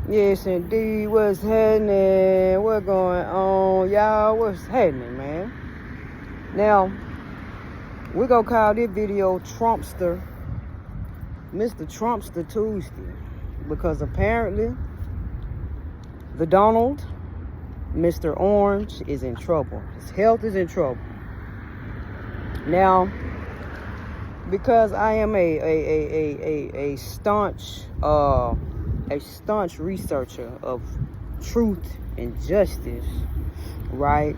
Yes, indeed. What's happening? What's going on, y'all? What's happening, man? Now, we're going to call this video Trumpster, Mr. Trumpster Tuesday. Because apparently, the Donald, Mr. Orange, is in trouble. His health is in trouble. Now, because I am a staunch researcher of truth and justice, right?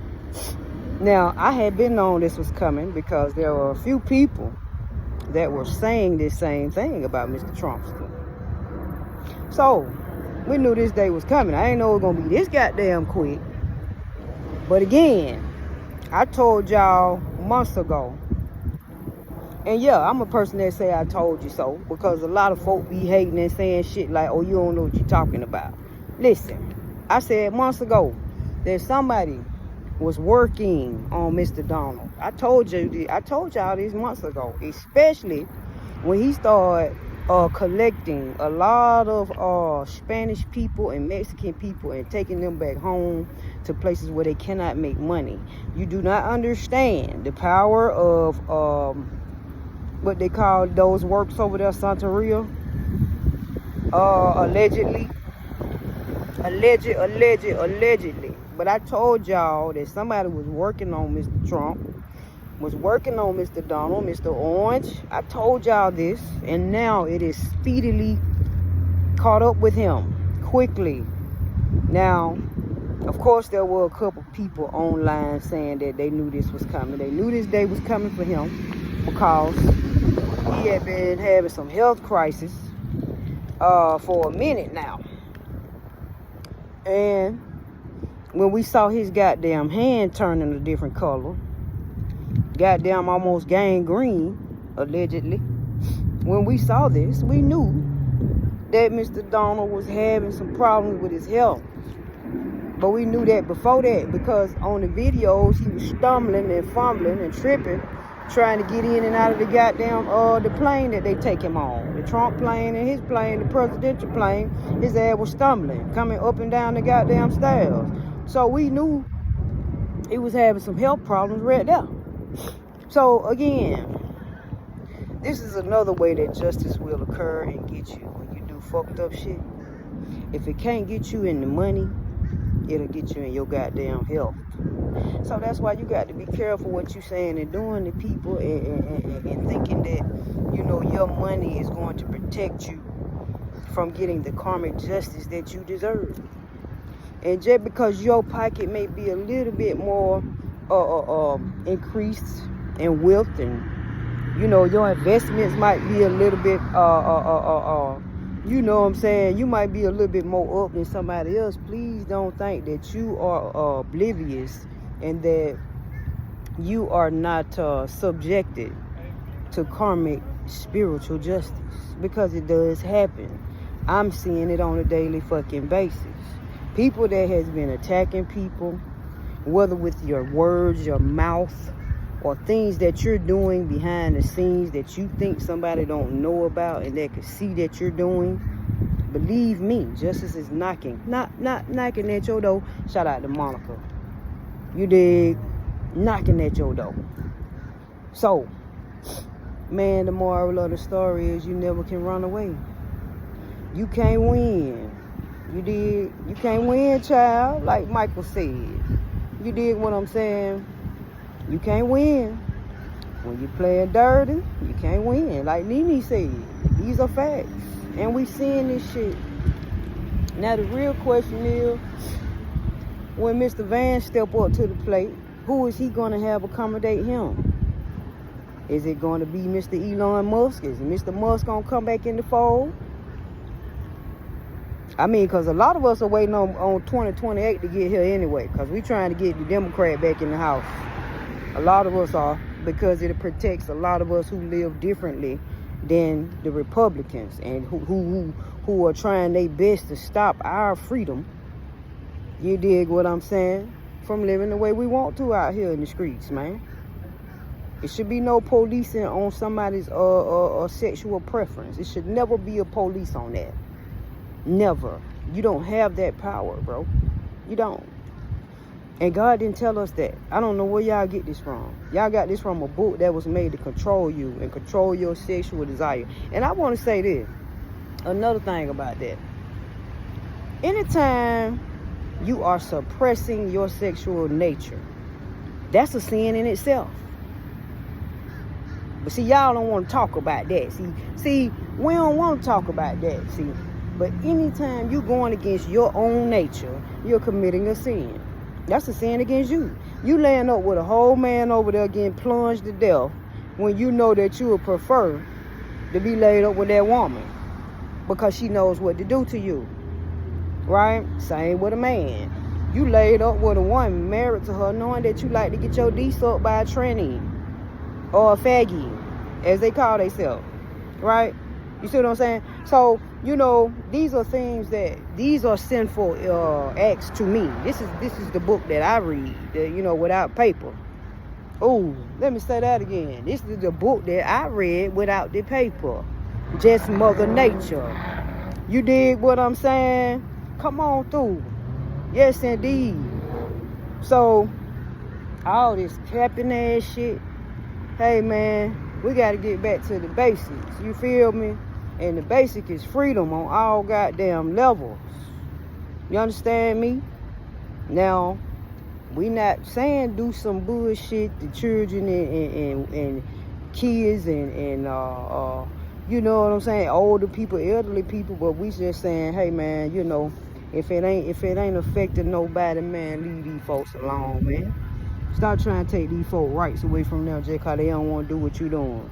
Now, I had been known this was coming because there were a few people that were saying this same thing about Mr. Trumpster. So, we knew this day was coming. I didn't know it was going to be this goddamn quick. But again, I told y'all months ago. And yeah, I'm a person that say I told you so, because a lot of folk be hating and saying shit like, oh, you don't know what you're talking about. Listen, I said months ago that somebody was working on Mr. Donald. I told y'all this months ago, especially when he started collecting a lot of Spanish people and Mexican people and taking them back home to places where they cannot make money. You do not understand the power of what they call those works over there, Santeria. Allegedly. But I told y'all that somebody was working on Mr. Trump, was working on Mr. Donald, Mr. Orange. I told y'all this, and now it is speedily caught up with him quickly. Now, of course, there were a couple people online saying that they knew this was coming. They knew this day was coming for him because he had been having some health crisis for a minute now. And when we saw his goddamn hand turning a different color, goddamn almost gangrene, allegedly, when we saw this, we knew that Mr. Donald was having some problems with his health. But we knew that before that, because on the videos, he was stumbling and fumbling and tripping, trying to get in and out of the goddamn the plane that they take him on. The Trump plane and his plane, the presidential plane, his ass was stumbling, coming up and down the goddamn stairs. So we knew he was having some health problems right there. So again, this is another way that justice will occur and get you when you do fucked up shit. If it can't get you in the money, it'll get you in your goddamn health. So that's why you got to be careful what you're saying and doing to people and thinking that, you know, your money is going to protect you from getting the karmic justice that you deserve. And just because your pocket may be a little bit more increased in wealth, and, you know, your investments might be a little bit, you know what I'm saying, you might be a little bit more up than somebody else. Please don't think that you are oblivious and that you are not subjected to karmic spiritual justice, because it does happen. I'm seeing it on a daily fucking basis. People that has been attacking people, whether with your words, your mouth, or things that you're doing behind the scenes that you think somebody don't know about and that can see that you're doing. Believe me, justice is knocking. Not knocking at your door. Shout out to Monica. You dig? Knocking at your door. So, man, the moral of the story is you never can run away. You can't win. You dig? You can't win, child, like Michael said. You dig what I'm saying? You can't win. When you're playing dirty, you can't win. Like Nene said, these are facts. And we seeing this shit. Now the real question is, when Mr. Van step up to the plate, who is he going to have accommodate him? Is it going to be Mr. Elon Musk? Is Mr. Musk going to come back in the fold? I mean, because a lot of us are waiting on 2028 to get here anyway, because we trying to get the Democrat back in the house. A lot of us are, because it protects a lot of us who live differently than the Republicans and who are trying their best to stop our freedom. You dig what I'm saying? From living the way we want to out here in the streets, man. It should be no policing on somebody's sexual preference. It should never be a police on that. Never. You don't have that power, bro. You don't. And God didn't tell us that. I don't know where y'all get this from. Y'all got this from a book that was made to control you and control your sexual desire. And I want to say this. Another thing about that. Anytime you are suppressing your sexual nature, that's a sin in itself. But see, y'all don't want to talk about that. See, we don't want to talk about that. See, but anytime you're going against your own nature, you're committing a sin. That's a sin against you. You laying up with a whole man over there getting plunged to death when you know that you would prefer to be laid up with that woman because she knows what to do to you. Right? Same with a man. You laid up with a woman married to her knowing that you like to get your D sucked by a tranny or a faggy, as they call themselves. Right? You see what I'm saying? So, these are things these are sinful acts to me. This is the book that I read, without paper. Oh, let me say that again. This is the book that I read without the paper. Just Mother Nature. You dig what I'm saying? Come on through. Yes, indeed. So, all this capping ass shit. Hey, man, we got to get back to the basics. You feel me? And the basic is freedom on all goddamn levels. You understand me? Now, we not saying do some bullshit to children and kids and you know what I'm saying, older people, elderly people, but we just saying, hey man, if it ain't affecting nobody, man, leave these folks alone, man. Stop trying to take these folk rights away from them just because they don't want to do what you doing.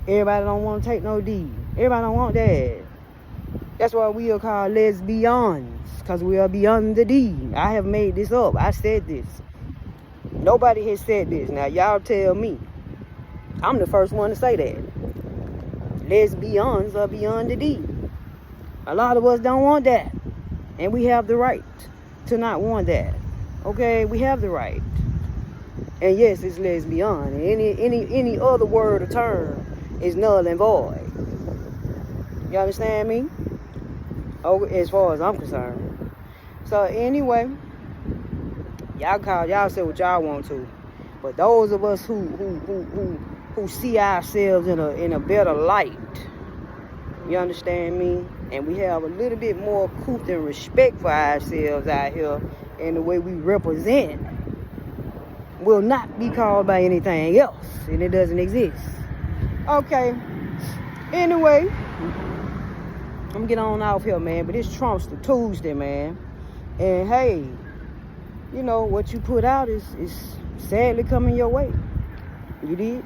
Everybody don't want to take no D. Everybody don't want that. That's why we are called lesbians, because we are beyond the D. I have made this up. I said this. Nobody has said this. Now, y'all tell me. I'm the first one to say that. Lesbians are beyond the D. A lot of us don't want that. And we have the right to not want that. Okay? We have the right. And yes, it's lesbian. Any other word or term is null and void. You understand me? Oh, as far as I'm concerned. So anyway, y'all say what y'all want to, but those of us who see ourselves in a better light, you understand me? And we have a little bit more couth and respect for ourselves out here and the way we represent, will not be called by anything else, and it doesn't exist. Okay. Anyway, I'm getting on off here, man. But it's Trumpster Tuesday, man. And hey, what you put out is sadly coming your way. You did?